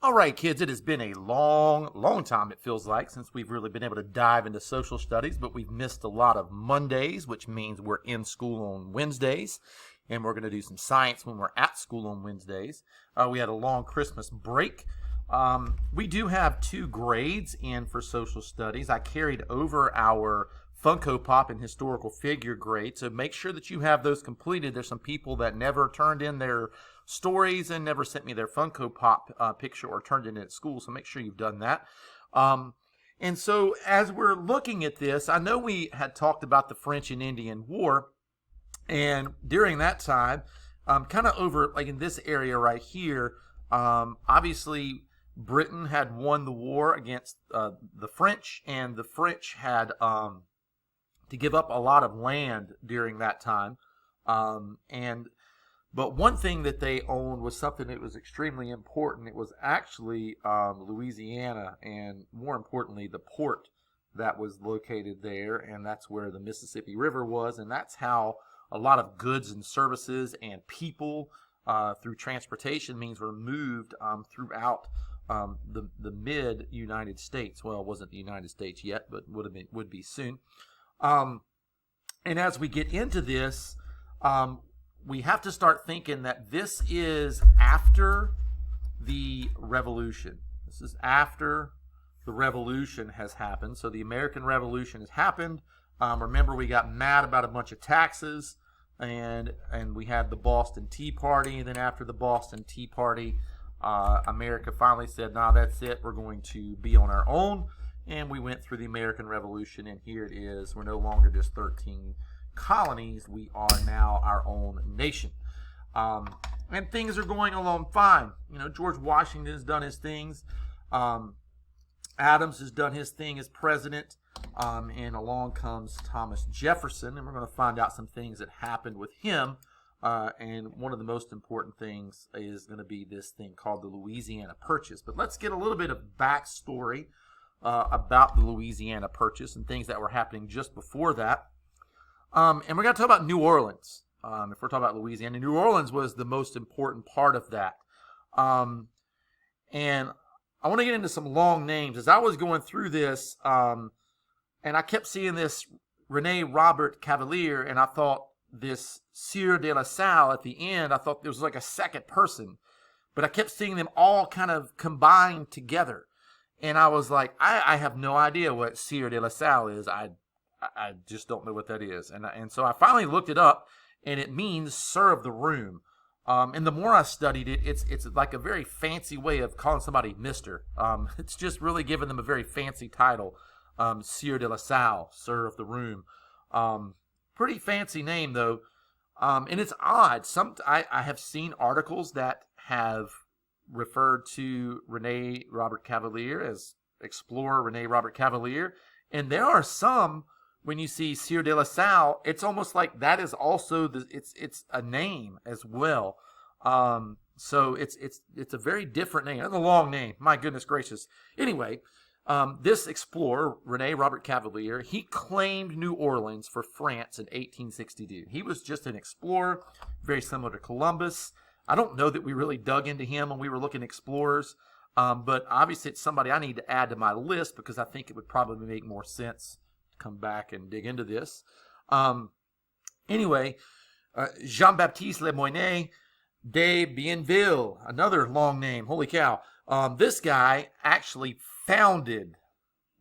All right, kids, it has been a long time, it feels like, since we've really been able to dive into social studies, but we've missed a lot of Mondays, which means we're in school on Wednesdays, and we're going to do some science when we're at school on Wednesdays. We had a long Christmas break. We do have 2 grades in for social studies. I carried over our Funko Pop and historical figure grade, so make sure that you have those completed. There's some people that never turned in their stories and never sent me their Funko Pop picture or turned it in at school, so make sure you've done that. And so as we're looking at this, I know we had talked about the French and Indian War, and during that time, kind of over like in this area right here, obviously Britain had won the war against the French, and the French had to give up a lot of land during that time. But one thing that they owned was something that was extremely important. It was actually Louisiana, and more importantly, the port that was located there, and that's where the Mississippi River was, and that's how a lot of goods and services and people through transportation means were moved throughout the mid-United States. Well, it wasn't the United States yet, but would be soon. And as we get into this, we have to start thinking that this is after the Revolution. This is after the Revolution has happened. So the American Revolution has happened. Remember, we got mad about a bunch of taxes, and we had the Boston Tea Party. And then after the Boston Tea Party, America finally said, "Nah, that's it. We're going to be on our own." And we went through the American Revolution, and here it is. We're no longer just 13 colonies. We are now our own nation. And things are going along fine. You know, George Washington has done his things. Adams has done his thing as president. And along comes Thomas Jefferson, and we're going to find out some things that happened with him. And one of the most important things is going to be this thing called the Louisiana Purchase. But let's get a little bit of backstory about the Louisiana Purchase and things that were happening just before that. And we're going to talk about New Orleans. If we're talking about Louisiana, New Orleans was the most important part of that. And I want to get into some long names. As I was going through this, and I kept seeing this Rene Robert Cavalier, and I thought this Sieur de la Salle at the end, I thought there was like a second person. But I kept seeing them all kind of combined together. And I was like, I have no idea what Sieur de la Salle is. I just don't know what that is. And so I finally looked it up, and it means Sir of the Room. And the more I studied it, it's like a very fancy way of calling somebody Mister. It's just really giving them a very fancy title. Sieur de la Salle, Sir of the Room. Pretty fancy name, though. And it's odd. I have seen articles that have referred to Rene Robert Cavalier as Explorer Rene Robert Cavalier. And there are some, when you see Sieur de la Salle, it's almost like that is also it's a name as well. So it's a very different name. It's a long name. My goodness gracious. Anyway, this explorer, Rene Robert Cavalier, he claimed New Orleans for France in 1862. He was just an explorer, very similar to Columbus. I don't know that we really dug into him when we were looking at explorers, but obviously it's somebody I need to add to my list because I think it would probably make more sense to come back and dig into this. Anyway, Jean-Baptiste Lemoyne de Bienville, another long name, holy cow. This guy actually founded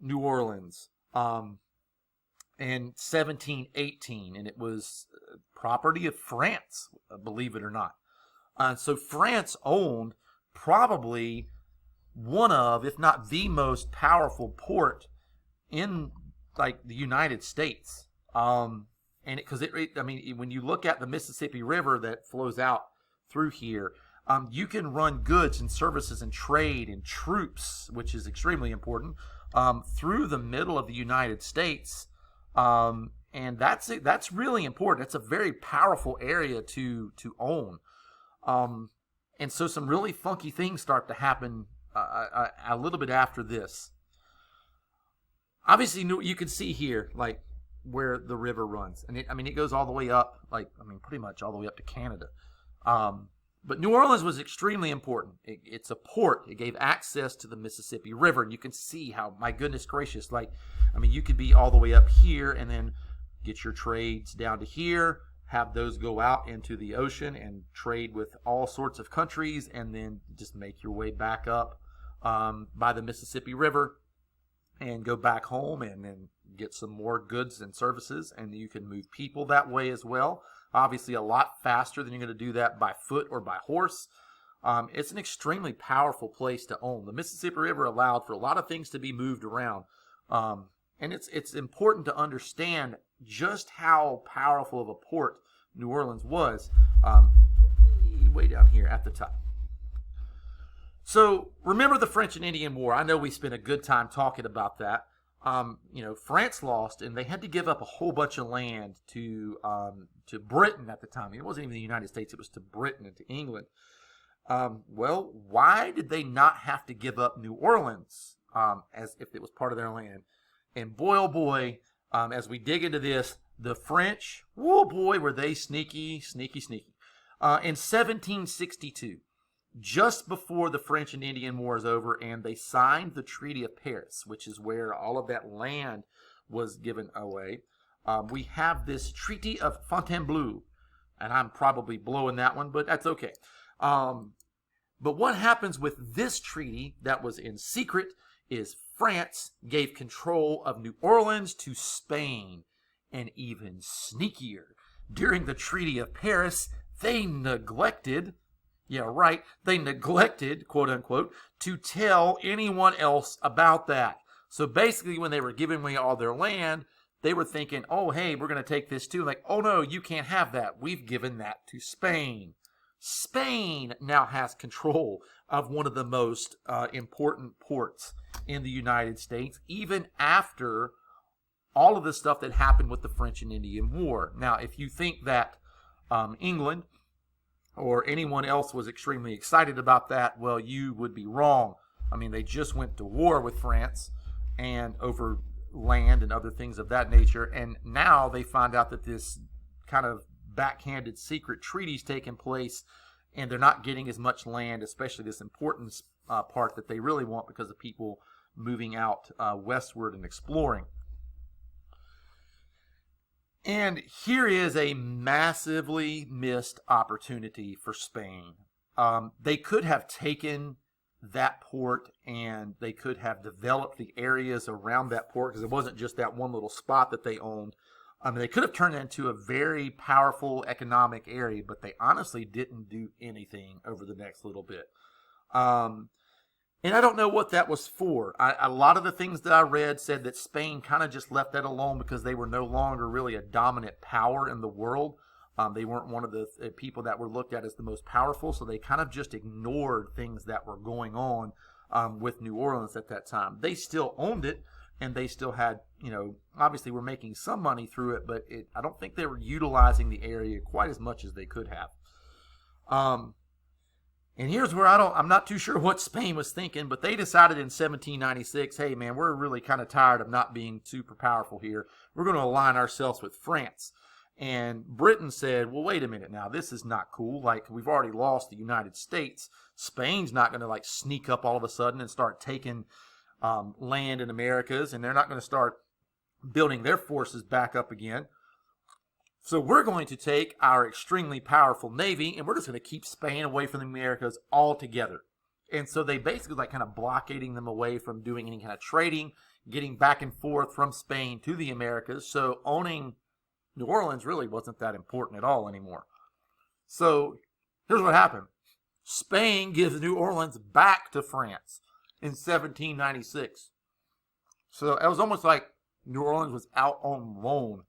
New Orleans in 1718, and it was property of France, believe it or not. So France owned probably one of, if not the most powerful port in like the United States. And because I mean, when you look at the Mississippi River that flows out through here, you can run goods and services and trade and troops, which is extremely important, through the middle of the United States. And that's really important. It's a very powerful area to own. And so some really funky things start to happen a little bit after this. Obviously, you can see here, like, where the river runs. And it goes all the way up, pretty much all the way up to Canada. But New Orleans was extremely important. It's a port. It gave access to the Mississippi River. And you can see how, my goodness gracious, like, I mean, you could be all the way up here and then get your trades down to here, have those go out into the ocean and trade with all sorts of countries, and then just make your way back up by the Mississippi River and go back home and then get some more goods and services. And you can move people that way as well. Obviously, a lot faster than you're going to do that by foot or by horse. It's an extremely powerful place to own. The Mississippi River allowed for a lot of things to be moved around. And it's important to understand just how powerful of a port New Orleans was, way down here at the top. So remember the French and Indian War. I know we spent a good time talking about that. France lost, and they had to give up a whole bunch of land to Britain at the time. It wasn't even the United States; it was to Britain and to England. Well, why did they not have to give up New Orleans as if it was part of their land? And boy, oh boy, as we dig into this, the French, oh boy, were they sneaky, sneaky, sneaky. In 1762. Just before the French and Indian War is over, and they signed the Treaty of Paris, which is where all of that land was given away. We have this Treaty of Fontainebleau, and I'm probably blowing that one, but that's okay. But what happens with this treaty that was in secret is France gave control of New Orleans to Spain, and even sneakier. During the Treaty of Paris, they neglected, quote unquote, to tell anyone else about that. So basically, when they were giving away all their land, they were thinking, oh, hey, we're going to take this too. Like, oh, no, you can't have that. We've given that to Spain. Spain now has control of one of the most important ports in the United States, even after all of the stuff that happened with the French and Indian War. Now, if you think that England or anyone else was extremely excited about that, well, you would be wrong. I mean, they just went to war with France and over land and other things of that nature, and now they find out that this kind of backhanded secret treaty's taking place, and they're not getting as much land, especially this important part that they really want because of people moving out westward and exploring. And here is a massively missed opportunity for Spain. They could have taken that port and they could have developed the areas around that port, because it wasn't just that one little spot that they owned. They could have turned it into a very powerful economic area, but they honestly didn't do anything over the next little bit. And I don't know what that was for. A lot of the things that I read said that Spain kind of just left that alone because they were no longer really a dominant power in the world. They weren't one of the people that were looked at as the most powerful, so they kind of just ignored things that were going on with New Orleans at that time. They still owned it, and they still had, obviously were making some money through it, but I don't think they were utilizing the area quite as much as they could have. And here's where I'm not too sure what Spain was thinking, but they decided in 1796, hey man, we're really kind of tired of not being super powerful here. We're going to align ourselves with France. And Britain said, well, wait a minute now, this is not cool. Like, we've already lost the United States. Spain's not going to like sneak up all of a sudden and start taking land in Americas, and they're not going to start building their forces back up again. So we're going to take our extremely powerful navy, and we're just going to keep Spain away from the Americas altogether. And so they basically like kind of blockading them away from doing any kind of trading, getting back and forth from Spain to the Americas. So owning New Orleans really wasn't that important at all anymore. So here's what happened. Spain gives New Orleans back to France in 1796. So it was almost like New Orleans was out on loan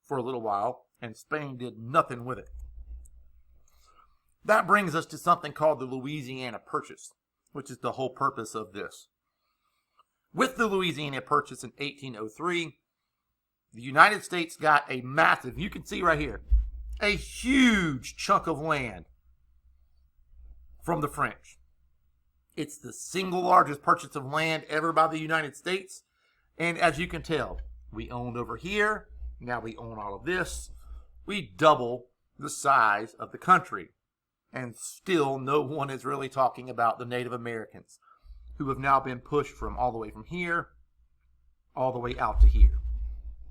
for a little while, and Spain did nothing with it. That brings us to something called the Louisiana Purchase, which is the whole purpose of this. With the Louisiana Purchase in 1803, the United States got a massive, you can see right here, a huge chunk of land from the French. It's the single largest purchase of land ever by the United States. And as you can tell, we owned over here. Now we own all of this. We double the size of the country. And still no one is really talking about the Native Americans who have now been pushed from all the way from here all the way out to here.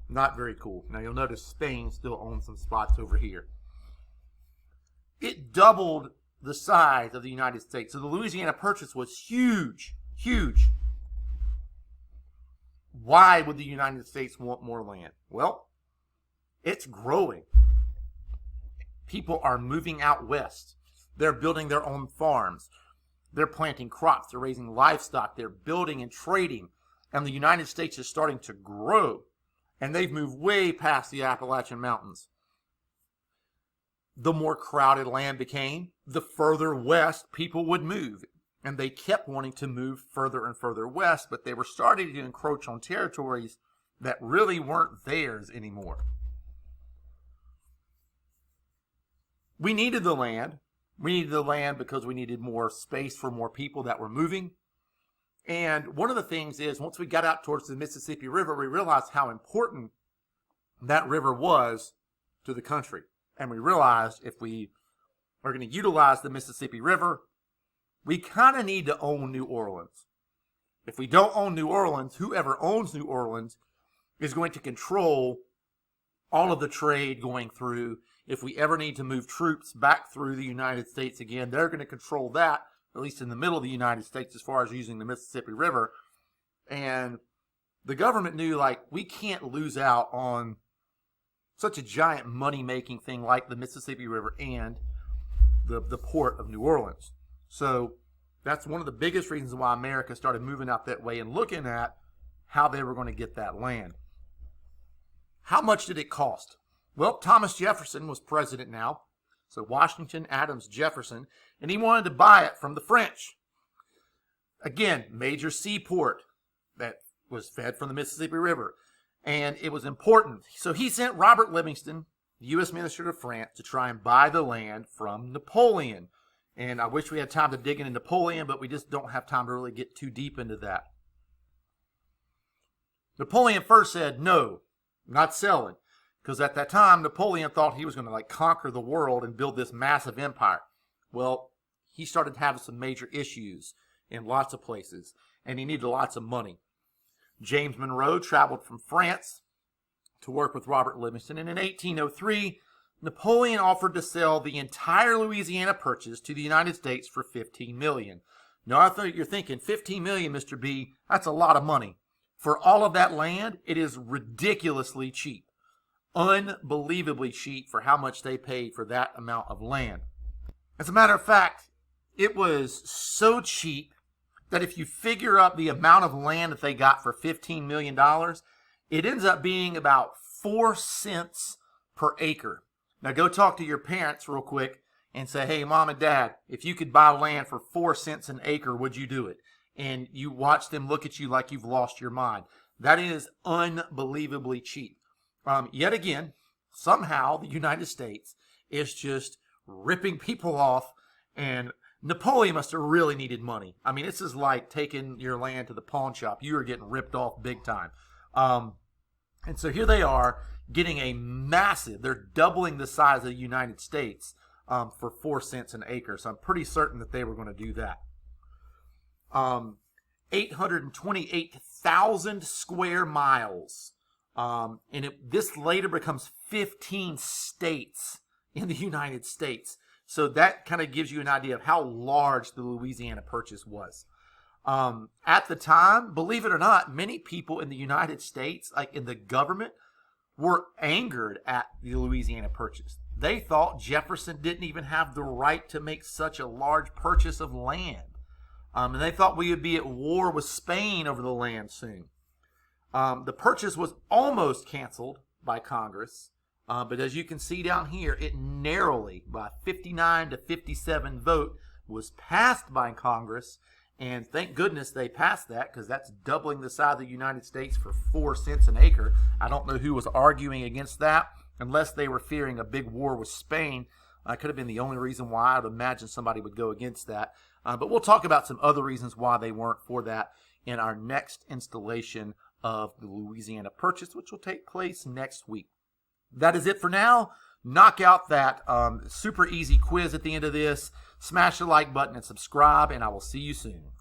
Not very cool. Now you'll notice Spain still owns some spots over here. It doubled the size of the United States. So the Louisiana Purchase was huge, huge. Why would the United States want more land? Well, it's growing. People are moving out west. They're building their own farms. They're planting crops. They're raising livestock. They're building and trading. And the United States is starting to grow. And they've moved way past the Appalachian Mountains. The more crowded land became, the further west people would move. And they kept wanting to move further and further west, but they were starting to encroach on territories that really weren't theirs anymore. We needed the land. We needed the land because we needed more space for more people that were moving. And one of the things is, once we got out towards the Mississippi River, we realized how important that river was to the country. And we realized if we are going to utilize the Mississippi River, we kind of need to own New Orleans. If we don't own New Orleans, whoever owns New Orleans is going to control all of the trade going through. If we ever need to move troops back through the United States again, they're going to control that, at least in the middle of the United States, as far as using the Mississippi River. And the government knew, like, we can't lose out on such a giant money-making thing like the Mississippi River and the port of New Orleans. So that's one of the biggest reasons why America started moving out that way and looking at how they were going to get that land. How much did it cost? Well, Thomas Jefferson was president now. So Washington, Adams, Jefferson, and he wanted to buy it from the French. Again, major seaport that was fed from the Mississippi River. And it was important. So he sent Robert Livingston, the U.S. Minister to France, to try and buy the land from Napoleon. And I wish we had time to dig into Napoleon, but we just don't have time to really get too deep into that. Napoleon first said, no, not selling. Because at that time, Napoleon thought he was going to conquer the world and build this massive empire. Well, he started having some major issues in lots of places, and he needed lots of money. James Monroe traveled from France to work with Robert Livingston, and in 1803, Napoleon offered to sell the entire Louisiana Purchase to the United States for $15 million. Now, I thought you're thinking, $15 million, Mr. B, that's a lot of money. For all of that land, it is ridiculously cheap. Unbelievably cheap for how much they paid for that amount of land. As a matter of fact, it was so cheap that if you figure up the amount of land that they got for $15 million, it ends up being about 4 cents per acre. Now go talk to your parents real quick and say, hey, Mom and Dad, if you could buy land for 4 cents an acre, would you do it? And you watch them look at you like you've lost your mind. That is unbelievably cheap. Yet again, somehow the United States is just ripping people off, and Napoleon must have really needed money. I mean, this is like taking your land to the pawn shop. You are getting ripped off big time. And so here they are getting a massive, they're doubling the size of the United States for 4 cents an acre. So I'm pretty certain that they were going to do that. 828,000 square miles. This later becomes 15 states in the United States. So that kind of gives you an idea of how large the Louisiana Purchase was. At the time, believe it or not, many people in the United States, like in the government, were angered at the Louisiana Purchase. They thought Jefferson didn't even have the right to make such a large purchase of land. And they thought we would be at war with Spain over the land soon. The purchase was almost canceled by Congress, but as you can see down here, it narrowly, by 59 to 57 vote, was passed by Congress, and thank goodness they passed that, because that's doubling the size of the United States for 4 cents an acre. I don't know who was arguing against that, unless they were fearing a big war with Spain. Could have been the only reason why. I would imagine somebody would go against that. But we'll talk about some other reasons why they weren't for that in our next installation of the Louisiana Purchase, which will take place next week. That is it for now. knock out that super easy quiz at the end of this. Smash the like button and subscribe, and I will see you soon.